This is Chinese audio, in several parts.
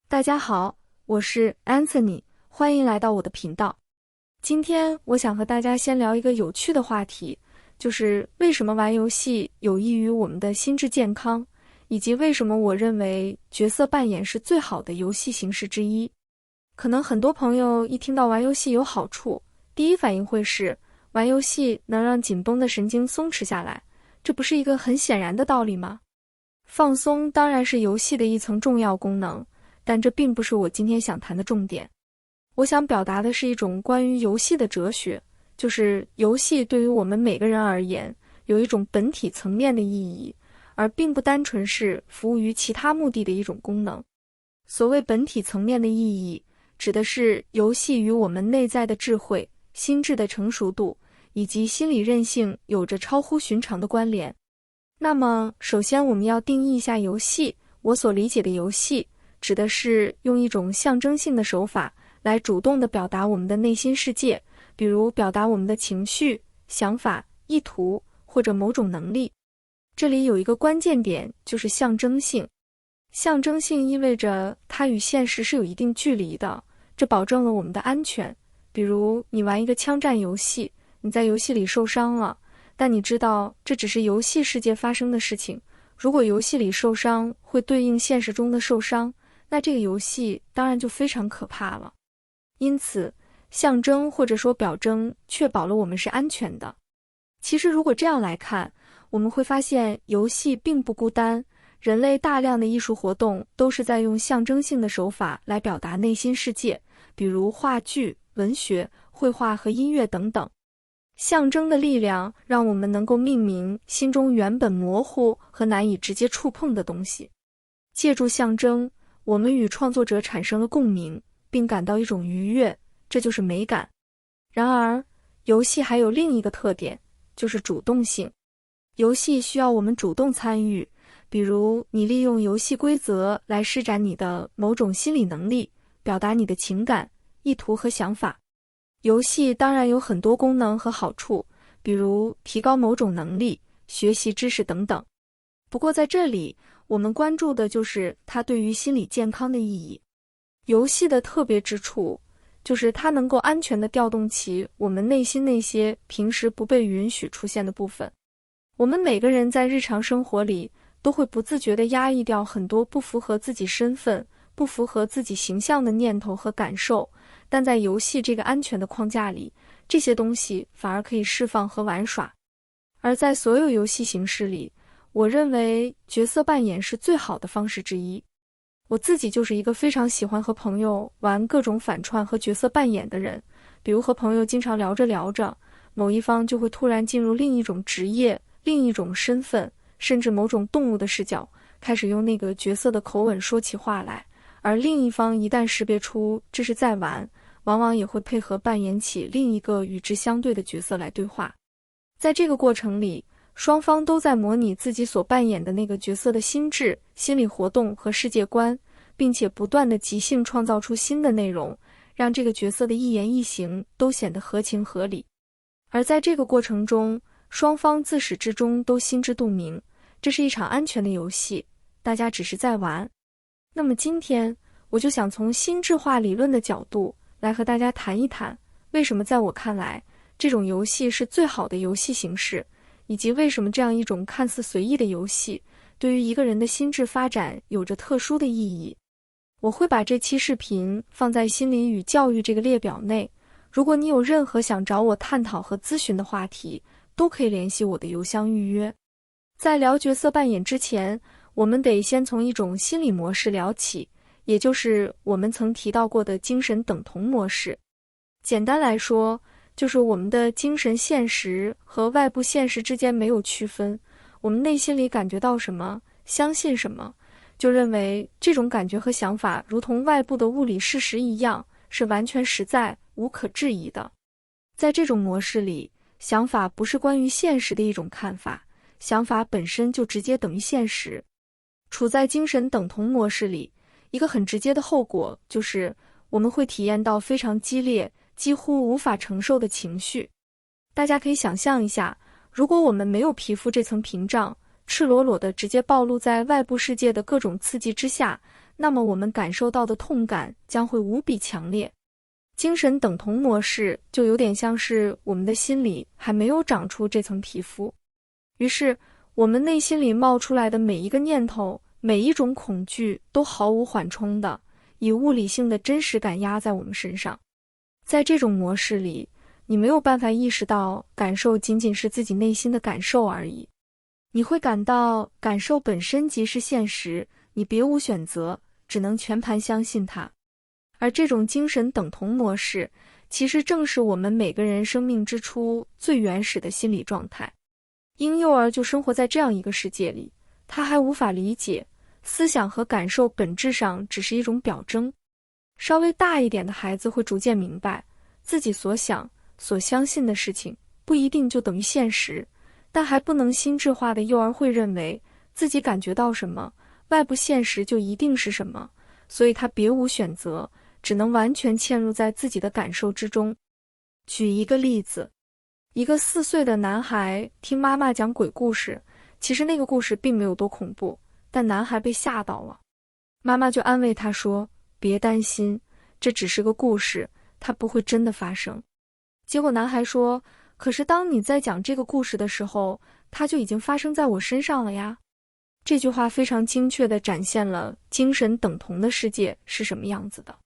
大家好，我是 Anthony， 欢迎来到我的频道。今天我想和大家先聊一个有趣的话题，就是为什么玩游戏有益于我们的心智健康，以及为什么我认为角色扮演是最好的游戏形式之一。可能很多朋友一听到玩游戏有好处，第一反应会是玩游戏能让紧绷的神经松弛下来，这不是一个很显然的道理吗？放松当然是游戏的一层重要功能，但这并不是我今天想谈的重点。我想表达的是一种关于游戏的哲学，就是游戏对于我们每个人而言，有一种本体层面的意义，而并不单纯是服务于其他目的的一种功能。所谓本体层面的意义，指的是游戏与我们内在的智慧、心智的成熟度以及心理韧性有着超乎寻常的关联。那么，首先我们要定义一下游戏。我所理解的游戏，指的是用一种象征性的手法来主动地表达我们的内心世界，比如表达我们的情绪、想法、意图或者某种能力。这里有一个关键点，就是象征性。象征性意味着它与现实是有一定距离的，这保证了我们的安全。比如你玩一个枪战游戏，你在游戏里受伤了，但你知道这只是游戏世界发生的事情。如果游戏里受伤会对应现实中的受伤，那这个游戏当然就非常可怕了。因此，象征或者说表征确保了我们是安全的。其实如果这样来看，我们会发现游戏并不孤单，人类大量的艺术活动都是在用象征性的手法来表达内心世界，比如话剧、文学、绘画和音乐等等。象征的力量让我们能够命名心中原本模糊和难以直接触碰的东西。借助象征，我们与创作者产生了共鸣，并感到一种愉悦，这就是美感。然而，游戏还有另一个特点，就是主动性。游戏需要我们主动参与，比如你利用游戏规则来施展你的某种心理能力，表达你的情感、意图和想法。游戏当然有很多功能和好处，比如提高某种能力、学习知识等等。不过在这里，我们关注的就是它对于心理健康的意义。游戏的特别之处，就是它能够安全地调动起我们内心那些平时不被允许出现的部分。我们每个人在日常生活里，都会不自觉地压抑掉很多不符合自己身份、不符合自己形象的念头和感受，但在游戏这个安全的框架里，这些东西反而可以释放和玩耍。而在所有游戏形式里，我认为角色扮演是最好的方式之一。我自己就是一个非常喜欢和朋友玩各种反串和角色扮演的人，比如和朋友经常聊着聊着，某一方就会突然进入另一种职业、另一种身份，甚至某种动物的视角，开始用那个角色的口吻说起话来。而另一方一旦识别出这是在玩，往往也会配合扮演起另一个与之相对的角色来对话。在这个过程里，双方都在模拟自己所扮演的那个角色的心智、心理活动和世界观，并且不断地即兴创造出新的内容，让这个角色的一言一行都显得合情合理。而在这个过程中，双方自始至终都心知肚明，这是一场安全的游戏，大家只是在玩。那么今天，我就想从心智化理论的角度来和大家谈一谈，为什么在我看来，这种游戏是最好的游戏形式，以及为什么这样一种看似随意的游戏，对于一个人的心智发展有着特殊的意义。我会把这期视频放在心理与教育这个列表内，如果你有任何想找我探讨和咨询的话题，都可以联系我的邮箱预约。在聊角色扮演之前，我们得先从一种心理模式聊起，也就是我们曾提到过的精神等同模式。简单来说，就是我们的精神现实和外部现实之间没有区分，我们内心里感觉到什么，相信什么，就认为这种感觉和想法如同外部的物理事实一样，是完全实在、无可置疑的。在这种模式里，想法不是关于现实的一种看法，想法本身就直接等于现实。处在精神等同模式里，一个很直接的后果就是我们会体验到非常激烈、几乎无法承受的情绪。大家可以想象一下，如果我们没有皮肤这层屏障，赤裸裸地直接暴露在外部世界的各种刺激之下，那么我们感受到的痛感将会无比强烈。精神等同模式就有点像是我们的心里还没有长出这层皮肤，于是我们内心里冒出来的每一个念头，每一种恐惧都毫无缓冲的以物理性的真实感压在我们身上。在这种模式里，你没有办法意识到感受仅仅是自己内心的感受而已，你会感到感受本身即是现实，你别无选择，只能全盘相信它。而这种精神等同模式，其实正是我们每个人生命之初最原始的心理状态。婴幼儿就生活在这样一个世界里，他还无法理解，思想和感受本质上只是一种表征。稍微大一点的孩子会逐渐明白，自己所想、所相信的事情不一定就等于现实，但还不能心智化的幼儿会认为自己感觉到什么，外部现实就一定是什么，所以他别无选择，只能完全嵌入在自己的感受之中。举一个例子，一个4岁的男孩听妈妈讲鬼故事，其实那个故事并没有多恐怖，但男孩被吓到了。妈妈就安慰他说，别担心，这只是个故事，它不会真的发生。结果男孩说，可是当你在讲这个故事的时候，它就已经发生在我身上了呀。这句话非常精确地展现了精神等同的世界是什么样子的。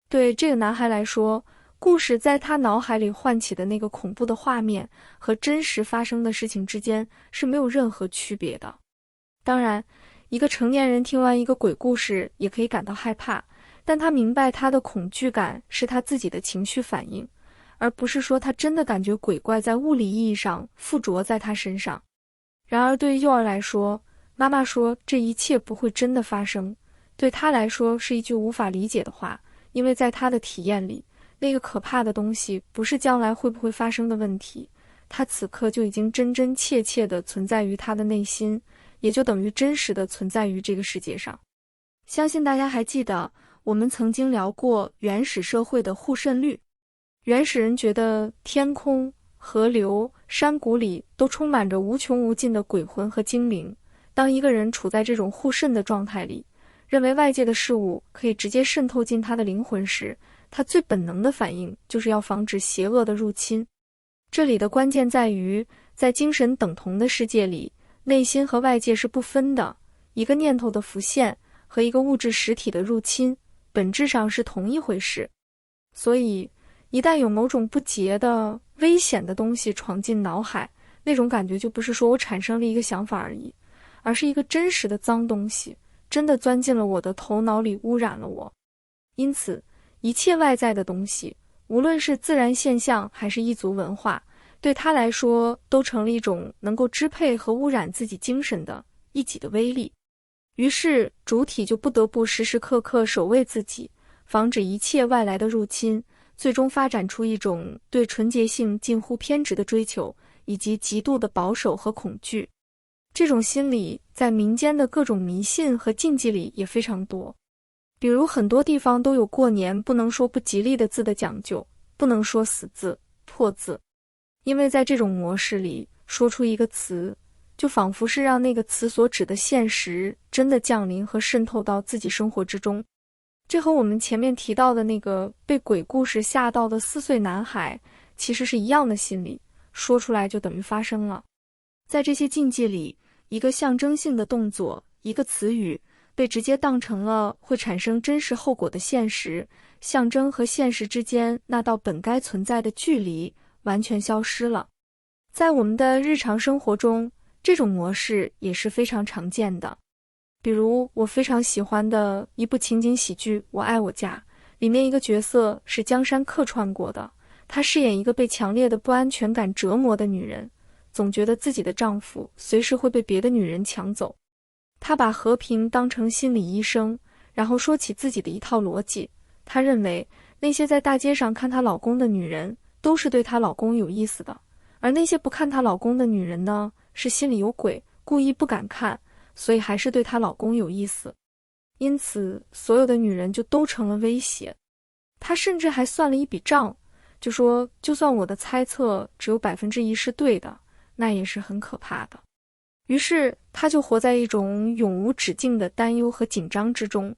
对这个男孩来说，故事在他脑海里唤起的那个恐怖的画面和真实发生的事情之间是没有任何区别的。当然，一个成年人听完一个鬼故事也可以感到害怕，但他明白他的恐惧感是他自己的情绪反应，而不是说他真的感觉鬼怪在物理意义上附着在他身上。然而对幼儿来说，妈妈说这一切不会真的发生，对他来说是一句无法理解的话，因为在他的体验里，那个可怕的东西不是将来会不会发生的问题，它此刻就已经真真切切地存在于他的内心，也就等于真实的存在于这个世界上。相信大家还记得我们曾经聊过原始社会的护肾律。原始人觉得天空、河流、山谷里都充满着无穷无尽的鬼魂和精灵。当一个人处在这种护肾的状态里，认为外界的事物可以直接渗透进他的灵魂时，他最本能的反应就是要防止邪恶的入侵。这里的关键在于，在精神等同的世界里，内心和外界是不分的，一个念头的浮现和一个物质实体的入侵本质上是同一回事。所以一旦有某种不洁的危险的东西闯进脑海，那种感觉就不是说我产生了一个想法而已，而是一个真实的脏东西真的钻进了我的头脑里，污染了我。因此一切外在的东西，无论是自然现象还是异族文化，对他来说都成了一种能够支配和污染自己精神的一己的威力。于是主体就不得不时时刻刻守卫自己，防止一切外来的入侵，最终发展出一种对纯洁性近乎偏执的追求，以及极度的保守和恐惧。这种心理在民间的各种迷信和禁忌里也非常多，比如很多地方都有过年不能说不吉利的字的讲究，不能说死字、破字，因为在这种模式里，说出一个词，就仿佛是让那个词所指的现实真的降临和渗透到自己生活之中。这和我们前面提到的那个被鬼故事吓到的4岁男孩其实是一样的心理，说出来就等于发生了。在这些禁忌里，一个象征性的动作，一个词语，被直接当成了会产生真实后果的现实，象征和现实之间那道本该存在的距离完全消失了。在我们的日常生活中，这种模式也是非常常见的。比如我非常喜欢的一部情景喜剧《我爱我家》，里面一个角色是江山客串过的，她饰演一个被强烈的不安全感折磨的女人，总觉得自己的丈夫随时会被别的女人抢走。她把和平当成心理医生，然后说起自己的一套逻辑。她认为那些在大街上看她老公的女人都是对她老公有意思的，而那些不看她老公的女人呢，是心里有鬼，故意不敢看，所以还是对她老公有意思。因此所有的女人就都成了威胁。她甚至还算了一笔账，就说就算我的猜测只有1%是对的，那也是很可怕的。于是她就活在一种永无止境的担忧和紧张之中。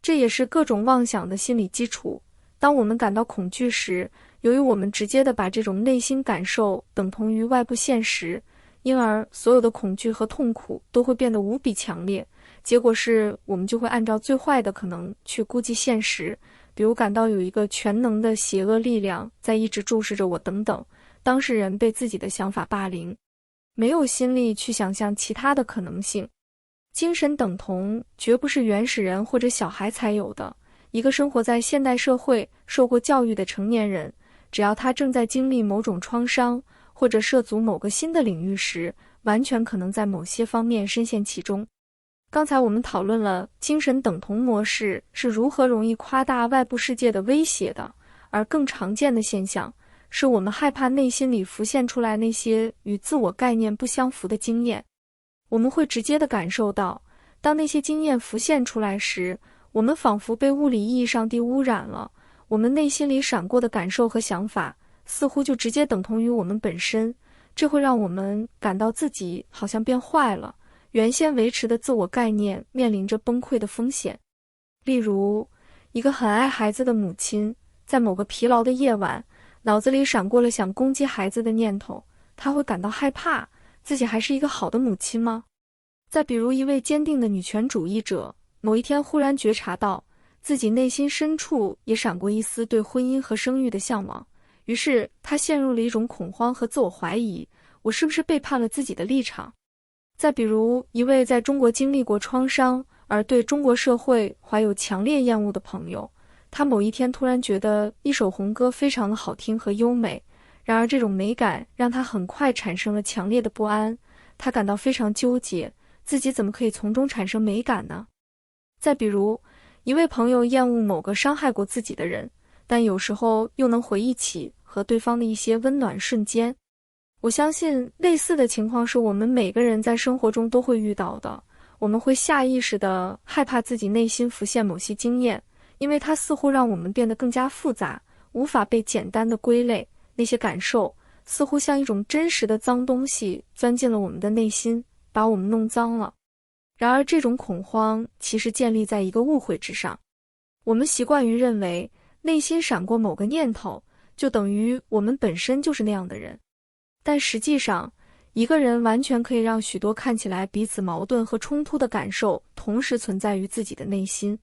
这也是各种妄想的心理基础。当我们感到恐惧时，由于我们直接地把这种内心感受等同于外部现实，因而所有的恐惧和痛苦都会变得无比强烈。结果是我们就会按照最坏的可能去估计现实，比如感到有一个全能的邪恶力量在一直注视着我等等。当事人被自己的想法霸凌，没有心力去想象其他的可能性。精神等同绝不是原始人或者小孩才有的。一个生活在现代社会、受过教育的成年人，只要他正在经历某种创伤，或者涉足某个新的领域时，完全可能在某些方面深陷其中。刚才我们讨论了精神等同模式是如何容易夸大外部世界的威胁的，而更常见的现象是我们害怕内心里浮现出来那些与自我概念不相符的经验。我们会直接地感受到，当那些经验浮现出来时，我们仿佛被物理意义上地污染了，我们内心里闪过的感受和想法似乎就直接等同于我们本身，这会让我们感到自己好像变坏了，原先维持的自我概念面临着崩溃的风险。例如，一个很爱孩子的母亲，在某个疲劳的夜晚，脑子里闪过了想攻击孩子的念头，她会感到害怕，自己还是一个好的母亲吗？再比如，一位坚定的女权主义者，某一天忽然觉察到自己内心深处也闪过一丝对婚姻和生育的向往，于是她陷入了一种恐慌和自我怀疑，我是不是背叛了自己的立场？再比如，一位在中国经历过创伤而对中国社会怀有强烈厌恶的朋友，他某一天突然觉得一首红歌非常的好听和优美，然而这种美感让他很快产生了强烈的不安，他感到非常纠结，自己怎么可以从中产生美感呢？再比如，一位朋友厌恶某个伤害过自己的人，但有时候又能回忆起和对方的一些温暖瞬间。我相信类似的情况是我们每个人在生活中都会遇到的，我们会下意识地害怕自己内心浮现某些经验，因为它似乎让我们变得更加复杂，无法被简单的归类，那些感受似乎像一种真实的脏东西钻进了我们的内心，把我们弄脏了。然而这种恐慌其实建立在一个误会之上，我们习惯于认为内心闪过某个念头，就等于我们本身就是那样的人。但实际上，一个人完全可以让许多看起来彼此矛盾和冲突的感受同时存在于自己的内心，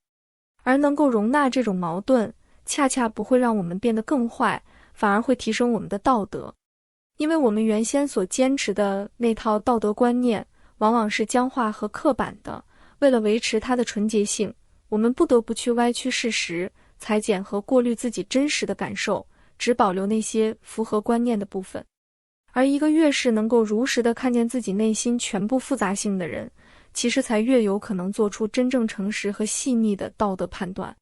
而能够容纳这种矛盾，恰恰不会让我们变得更坏，反而会提升我们的道德。因为我们原先所坚持的那套道德观念往往是僵化和刻板的，为了维持它的纯洁性，我们不得不去歪曲事实，裁剪和过滤自己真实的感受，只保留那些符合观念的部分。而一个越是能够如实地看见自己内心全部复杂性的人，其实才越有可能做出真正诚实和细腻的道德判断。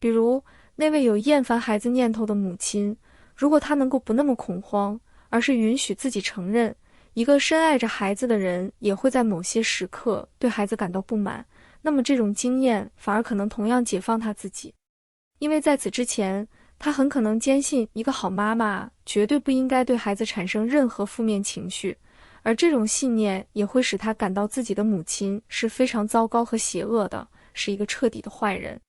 比如，那位有厌烦孩子念头的母亲，如果她能够不那么恐慌，而是允许自己承认，一个深爱着孩子的人也会在某些时刻对孩子感到不满，那么这种经验反而可能同样解放他自己。因为在此之前，他很可能坚信一个好妈妈绝对不应该对孩子产生任何负面情绪，而这种信念也会使他感到自己的母亲是非常糟糕和邪恶的，是一个彻底的坏人。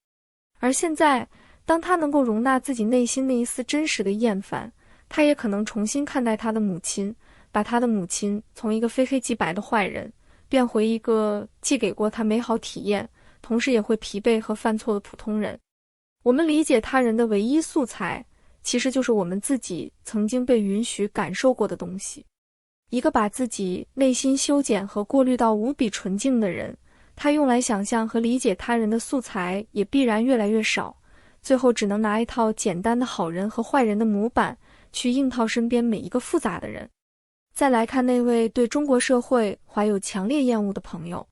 而现在，当他能够容纳自己内心那一丝真实的厌烦，他也可能重新看待他的母亲，把他的母亲从一个非黑即白的坏人变回一个既给过他美好体验，同时也会疲惫和犯错的普通人。我们理解他人的唯一素材，其实就是我们自己曾经被允许感受过的东西。一个把自己内心修剪和过滤到无比纯净的人，他用来想象和理解他人的素材也必然越来越少，最后只能拿一套简单的好人和坏人的模板去硬套身边每一个复杂的人。再来看那位对中国社会怀有强烈厌恶的朋友，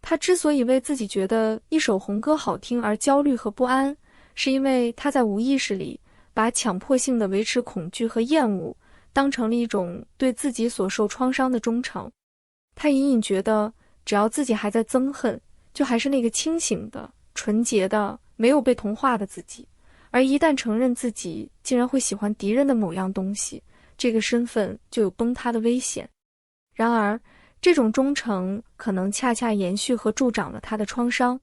他之所以为自己觉得一首红歌好听而焦虑和不安，是因为他在无意识里把强迫性的维持恐惧和厌恶当成了一种对自己所受创伤的忠诚。他隐隐觉得，只要自己还在憎恨，就还是那个清醒的、纯洁的、没有被同化的自己，而一旦承认自己竟然会喜欢敌人的某样东西，这个身份就有崩塌的危险。然而，这种忠诚可能恰恰延续和助长了他的创伤。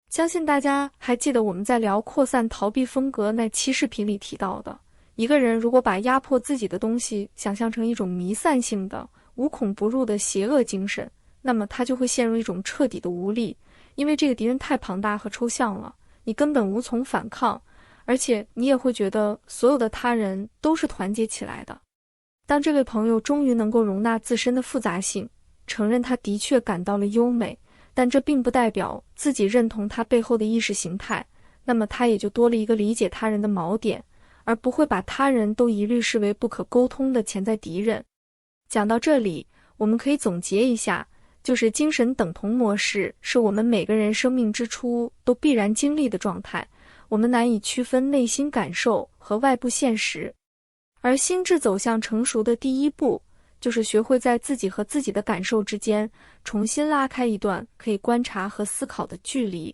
相信大家还记得我们在聊扩散逃避风格那期视频里提到的，一个人如果把压迫自己的东西想象成一种弥散性的、无孔不入的邪恶精神，那么他就会陷入一种彻底的无力，因为这个敌人太庞大和抽象了，你根本无从反抗，而且你也会觉得所有的他人都是团结起来的。当这位朋友终于能够容纳自身的复杂性，承认他的确感到了优美，但这并不代表自己认同他背后的意识形态，那么他也就多了一个理解他人的锚点，而不会把他人都一律视为不可沟通的潜在敌人。讲到这里，我们可以总结一下，就是精神等同模式是我们每个人生命之初都必然经历的状态，我们难以区分内心感受和外部现实。而心智走向成熟的第一步，就是学会在自己和自己的感受之间重新拉开一段可以观察和思考的距离。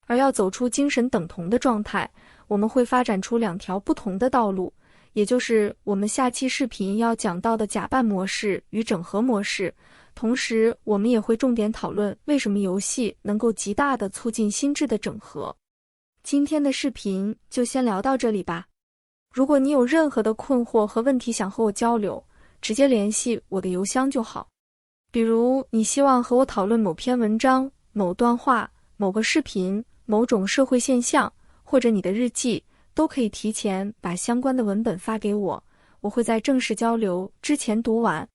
而要走出精神等同的状态，我们会发展出2条不同的道路，也就是我们下期视频要讲到的假扮模式与整合模式。同时，我们也会重点讨论为什么游戏能够极大地促进心智的整合。今天的视频就先聊到这里吧。如果你有任何的困惑和问题想和我交流，直接联系我的邮箱就好。比如你希望和我讨论某篇文章、某段话、某个视频、某种社会现象，或者你的日记，都可以提前把相关的文本发给我，我会在正式交流之前读完。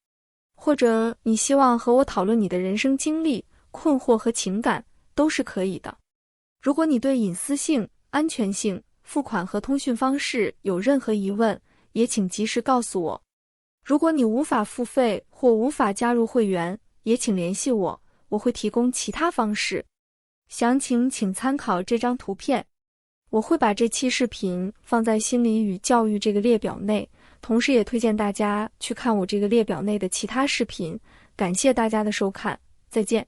或者你希望和我讨论你的人生经历、困惑和情感，都是可以的。如果你对隐私性、安全性、付款和通讯方式有任何疑问，也请及时告诉我。如果你无法付费或无法加入会员，也请联系我，我会提供其他方式。详情请参考这张图片。我会把这期视频放在心理与教育这个列表内，同时也推荐大家去看我这个列表内的其他视频。感谢大家的收看，再见。